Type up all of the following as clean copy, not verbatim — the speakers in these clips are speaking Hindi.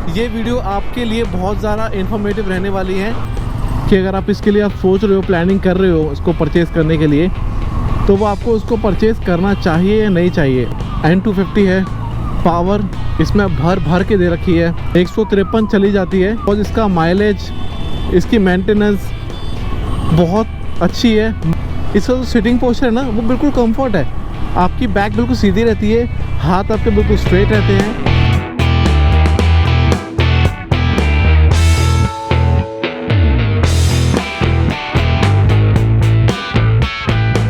ये वीडियो आपके लिए बहुत ज़्यादा इन्फॉर्मेटिव रहने वाली है कि अगर आप इसके लिए आप सोच रहे हो, प्लानिंग कर रहे हो इसको परचेज़ करने के लिए, तो वो आपको उसको परचेज़ करना चाहिए या नहीं चाहिए। N250 है, पावर इसमें भर के दे रखी है, 153 चली जाती है और इसका माइलेज, इसकी मेंटेनेंस बहुत अच्छी है। इसका जो सिटिंग पोस्चर है ना, वो बिल्कुल कंफर्ट है। आपकी बैक बिल्कुल सीधी रहती है, हाथ आपके बिल्कुल स्ट्रेट रहते हैं।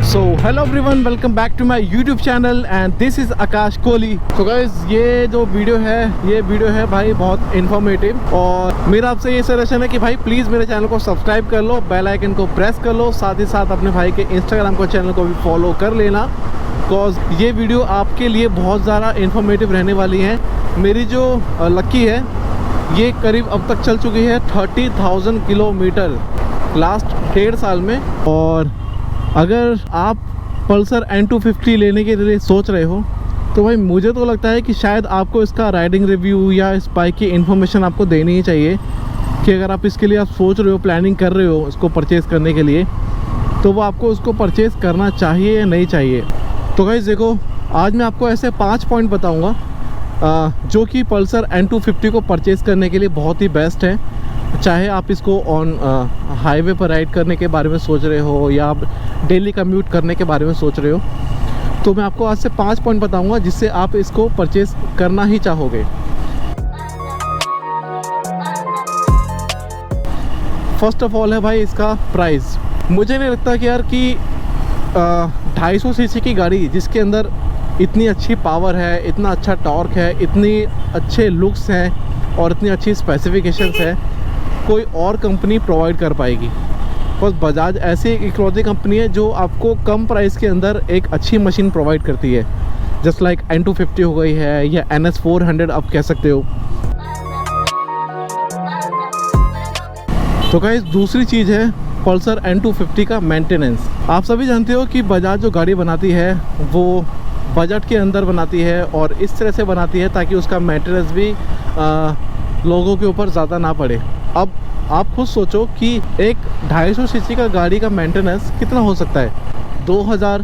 So hello everyone, welcome back to my YouTube channel and this is Aakash Kohli. तो गाइस, ये जो वीडियो है भाई बहुत इन्फॉर्मेटिव, और मेरा आपसे ये सजेशन है कि भाई प्लीज़ मेरे चैनल को सब्सक्राइब कर लो, बेल आइकन को प्रेस कर लो, साथ ही साथ अपने भाई के इंस्टाग्राम को चैनल को भी फॉलो कर लेना, बिकॉज ये वीडियो आपके लिए बहुत ज़्यादा इन्फॉर्मेटिव रहने वाली है। मेरी जो लक्की है ये करीब अब तक चल चुकी है 30,000 किलोमीटर लास्ट 1.5 साल में। और अगर आप पल्सर N250 लेने के लिए सोच रहे हो तो भाई मुझे तो लगता है कि शायद आपको इसका राइडिंग रिव्यू या इस बाइक की इन्फॉर्मेशन आपको देनी ही चाहिए कि अगर आप इसके लिए आप सोच रहे हो, प्लानिंग कर रहे हो इसको परचेज़ करने के लिए, तो वो आपको उसको परचेज़ करना चाहिए या नहीं चाहिए। तो गाइस देखो, आज मैं आपको ऐसे 5 पॉइंट बताऊँगा जो कि पल्सर N250 को परचेज़ करने के लिए बहुत ही बेस्ट है। चाहे आप इसको ऑन हाईवे पर राइड करने के बारे में सोच रहे हो या आप डेली कम्यूट करने के बारे में सोच रहे हो, तो मैं आपको आज से 5 पॉइंट बताऊंगा जिससे आप इसको परचेज़ करना ही चाहोगे। फर्स्ट ऑफ ऑल है भाई इसका प्राइस। मुझे नहीं लगता कि यार कि 250 सीसी की गाड़ी जिसके अंदर इतनी अच्छी पावर है, इतना अच्छा टॉर्क है, इतनी अच्छे लुक्स हैं और इतनी अच्छी स्पेसिफिकेशंस है, कोई और कंपनी प्रोवाइड कर पाएगी। बस बजाज ऐसी एक इकलौती कंपनी है जो आपको कम प्राइस के अंदर एक अच्छी मशीन प्रोवाइड करती है, जस्ट लाइक N250 हो गई है या NS400 आप कह सकते हो। तो गाइस, दूसरी चीज़ है पल्सर N250 का मेंटेनेंस। आप सभी जानते हो कि बजाज जो गाड़ी बनाती है वो बजट के अंदर बनाती है और इस तरह से बनाती है ताकि उसका मेंटेनेंस भी लोगों के ऊपर ज़्यादा ना पड़े। अब आप खुद सोचो कि एक 250 सीसी का गाड़ी का मेंटेनेंस कितना हो सकता है, 2000,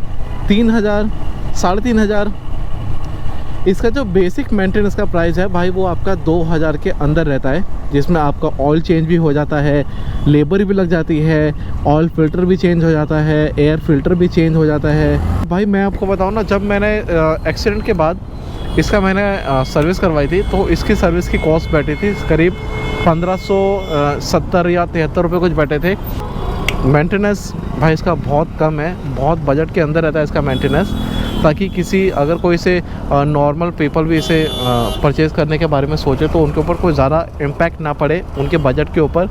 3000, 3500। इसका जो बेसिक मेंटेनेंस का प्राइस है भाई वो आपका 2000 के अंदर रहता है, जिसमें आपका ऑयल चेंज भी हो जाता है, लेबर भी लग जाती है, ऑयल फिल्टर भी चेंज हो जाता है, एयर फिल्टर भी चेंज हो जाता है। भाई मैं आपको बताऊं ना, जब मैंने एक्सीडेंट के बाद इसका मैंने सर्विस करवाई थी तो इसकी सर्विस की कॉस्ट बैठी थी करीब 1570 या 73 रुपये कुछ बैठे थे। मेंटेनेंस भाई इसका बहुत कम है, बहुत बजट के अंदर रहता है इसका मेंटेनेंस, ताकि किसी अगर कोई से नॉर्मल पीपल भी इसे परचेज़ करने के बारे में सोचे तो उनके ऊपर कोई ज़्यादा इम्पैक्ट ना पड़े उनके बजट के ऊपर।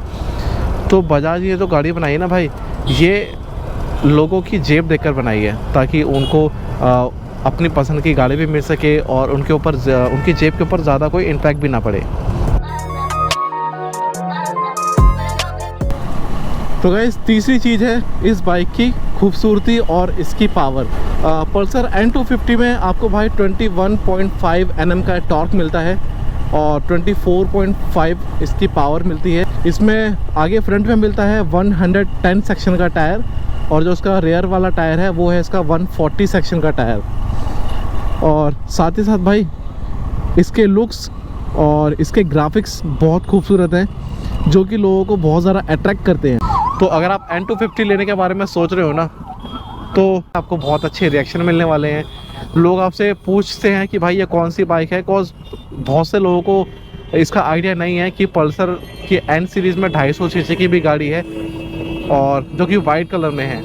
तो बजाज ये जो गाड़ी बनाई है ना भाई, ये लोगों की जेब देखकर बनाई है ताकि उनको अपनी पसंद की गाड़ी भी मिल सके और उनके ऊपर उनकी जेब के ऊपर ज़्यादा कोई इम्पैक्ट भी ना पड़े। तो गाइस, तीसरी चीज़ है इस बाइक की खूबसूरती और इसकी पावर। पल्सर N250 में आपको भाई 21.5 Nm का टॉर्क मिलता है और 24.5 इसकी पावर मिलती है। इसमें आगे फ्रंट में मिलता है 110 सेक्शन का टायर, और जो उसका रेयर वाला टायर है वो है इसका 140 सेक्शन का टायर। और साथ ही साथ भाई इसके लुक्स और इसके ग्राफिक्स बहुत खूबसूरत हैं जो कि लोगों को बहुत ज़्यादा अट्रैक्ट करते हैं। तो अगर आप N250 लेने के बारे में सोच रहे हो ना, तो आपको बहुत अच्छे रिएक्शन मिलने वाले हैं। लोग आपसे पूछते हैं कि भाई ये कौन सी बाइक है, बिकॉज बहुत से लोगों को इसका आइडिया नहीं है कि पल्सर की N सीरीज़ में 250 सीसी की भी गाड़ी है और जो कि वाइट कलर में है।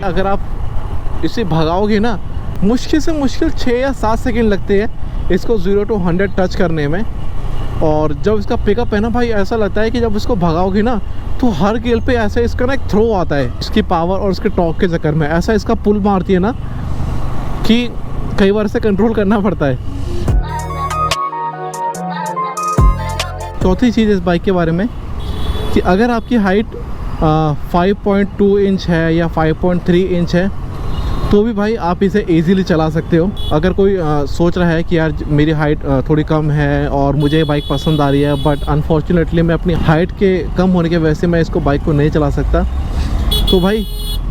अगर आप इसे भगाओगे ना, मुश्किल से मुश्किल 6 या 7 सेकंड लगते हैं इसको 0 to 100 टच करने में। और जब इसका पिकअप है ना भाई, ऐसा लगता है कि जब इसको भगाओगे ना तो हर गियर पे ऐसे इसका ना एक थ्रो आता है। इसकी पावर और इसके टॉर्क के चक्कर में ऐसा इसका पुल मारती है ना कि कई बार इसे कंट्रोल करना पड़ता है। चौथी चीज़ इस बाइक के बारे में कि अगर आपकी हाइट 5.2 इंच है या 5.3 इंच है तो भी भाई आप इसे इजीली चला सकते हो। अगर कोई सोच रहा है कि यार मेरी हाइट थोड़ी कम है और मुझे ये बाइक पसंद आ रही है, बट अनफॉर्चुनेटली मैं अपनी हाइट के कम होने की वजह से मैं इसको बाइक को नहीं चला सकता, तो भाई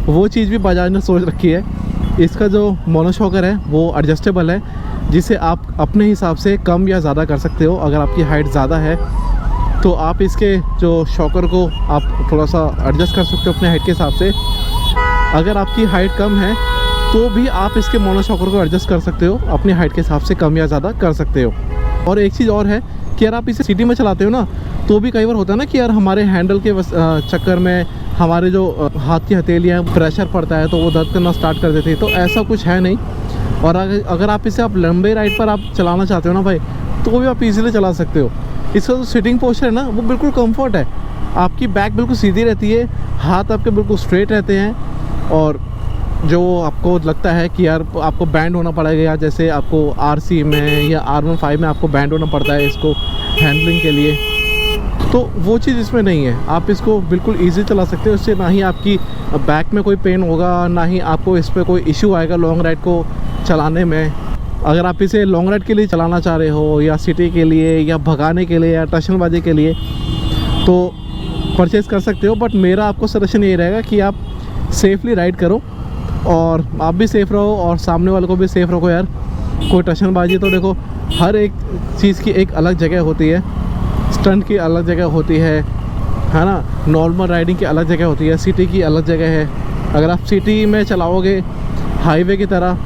वो चीज़ भी बजाज ने सोच रखी है। इसका जो मोनोशॉकर है वो एडजस्टेबल है, जिसे आप अपने हिसाब से कम या ज़्यादा कर सकते हो। अगर आपकी हाइट ज़्यादा है तो आप इसके जो शॉकर को आप थोड़ा सा एडजस्ट कर सकते हो अपने हाइट के हिसाब से। अगर आपकी हाइट कम है तो भी आप इसके मोनोशॉकर को एडजस्ट कर सकते हो, अपनी हाइट के हिसाब से कम या ज़्यादा कर सकते हो। और एक चीज़ और है कि यार आप इसे सिटी में चलाते हो ना, तो भी कई बार होता है ना कि यार हमारे हैंडल के चक्कर में हमारे जो हाथ की हथेलियाँ प्रेशर पड़ता है तो वो दर्द करना स्टार्ट कर देती है। तो ऐसा कुछ है नहीं। और अगर आप इसे लंबे राइड पर आप चलाना चाहते हो ना भाई, तो भी आप इजीली चला सकते हो। इसका जो सिटिंग पोस्चर है ना वो बिल्कुल कंफर्ट है। आपकी बैक बिल्कुल सीधी रहती है, हाथ आपके बिल्कुल स्ट्रेट रहते हैं, और जो आपको लगता है कि यार आपको बैंड होना पड़ेगा, या जैसे आपको RC में या R15 में आपको बैंड होना पड़ता है इसको हैंडलिंग के लिए, तो वो चीज़ इसमें नहीं है। आप इसको बिल्कुल ईजी चला सकते हो। इससे ना ही आपकी बैक में कोई पेन होगा, ना ही आपको इस पर कोई इशू आएगा लॉन्ग राइड को चलाने में। अगर आप इसे लॉन्ग राइड के लिए चलाना चाह रहे हो, या सिटी के लिए, या भगाने के लिए, या टशनबाजी के लिए, तो परचेज़ कर सकते हो। बट मेरा आपको सजेशन ये रहेगा कि आप सेफली राइड करो, और आप भी सेफ़ रहो और सामने वाले को भी सेफ़ रखो यार। कोई टशनबाजी तो देखो, हर एक चीज़ की एक अलग जगह होती है। स्टंट की अलग जगह होती है ना, नॉर्मल राइडिंग की अलग जगह होती है, सिटी की अलग जगह है। अगर आप सिटी में चलाओगे हाईवे की तरह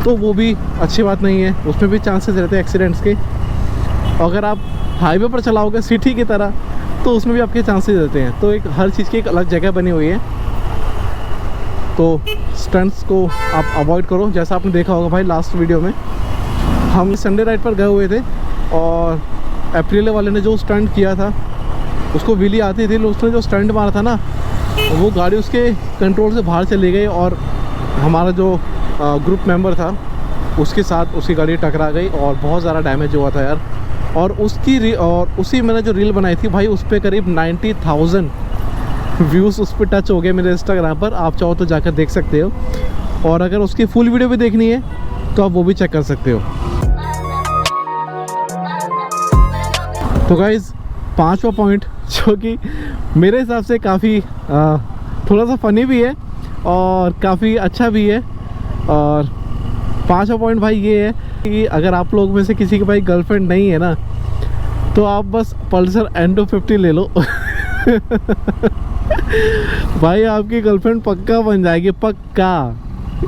तो वो भी अच्छी बात नहीं है, उसमें भी चांसेस रहते हैं एक्सीडेंट्स के। अगर आप हाईवे पर चलाओगे सिटी की तरह तो उसमें भी आपके चांसेस रहते हैं। तो एक हर चीज़ की एक अलग जगह बनी हुई है, तो स्टंट्स को आप अवॉइड करो। जैसा आपने देखा होगा भाई लास्ट वीडियो में, हम संडे राइड पर गए हुए थे और अप्रैल वाले ने जो स्टंट किया था उसको व्हीली आती थी, उसने जो स्टंट मारा था ना, वो गाड़ी उसके कंट्रोल से बाहर चली गई और हमारा जो ग्रुप मेंबर था उसके साथ उसकी गाड़ी टकरा गई और बहुत ज़्यादा डैमेज हुआ था यार। और उसी मैंने जो रील बनाई थी भाई, उस पर करीब 90,000 व्यूज़ उस पर टच हो गए मेरे इंस्टाग्राम पर। आप चाहो तो जाकर देख सकते हो, और अगर उसकी फुल वीडियो भी देखनी है तो आप वो भी चेक कर सकते हो। तो गाइज़ 5वां पॉइंट, जो कि मेरे हिसाब से काफ़ी थोड़ा सा फ़नी भी है और काफ़ी अच्छा भी है। और 5वां पॉइंट भाई ये है कि अगर आप लोग में से किसी के भाई गर्लफ्रेंड नहीं है ना, तो आप बस पल्सर N250 ले लो भाई आपकी गर्लफ्रेंड पक्का बन जाएगी, पक्का।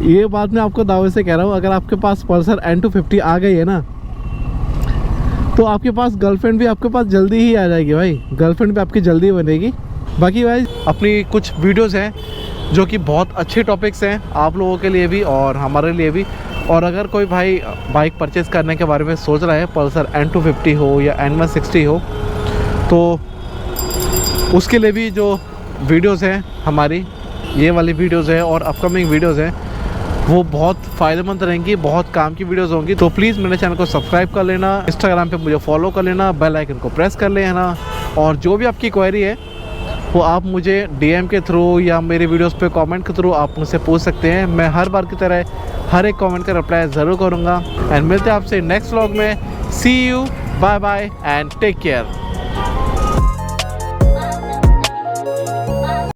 ये बात मैं आपको दावे से कह रहा हूँ। अगर आपके पास पल्सर N250 आ गई है ना, तो आपके पास गर्लफ्रेंड भी आपके पास जल्दी ही आ जाएगी भाई, गर्लफ्रेंड भी आपकी जल्दी बनेगी। बाकी भाई अपनी कुछ वीडियोस हैं जो कि बहुत अच्छे टॉपिक्स हैं आप लोगों के लिए भी और हमारे लिए भी। और अगर कोई भाई बाइक परचेज़ करने के बारे में सोच रहा है, पल्सर N250 हो या N160 हो, तो उसके लिए भी जो वीडियोस हैं हमारी, ये वाली वीडियोस है और अपकमिंग वीडियोस हैं, वो बहुत फ़ायदेमंद रहेंगी, बहुत काम की वीडियोस होंगी। तो प्लीज़ मेरे चैनल को सब्सक्राइब कर लेना, इंस्टाग्राम पे मुझे फॉलो कर लेना, बेल आइकन को प्रेस कर लेना, और जो भी आपकी क्वेरी है वो आप मुझे DM के थ्रू या मेरे वीडियोस पे कमेंट के थ्रू आप मुझसे पूछ सकते हैं। मैं हर बार की तरह हर एक कमेंट का रिप्लाई ज़रूर करूँगा। एंड मिलते हैं आपसे नेक्स्ट व्लॉग में। See you, bye bye and take care.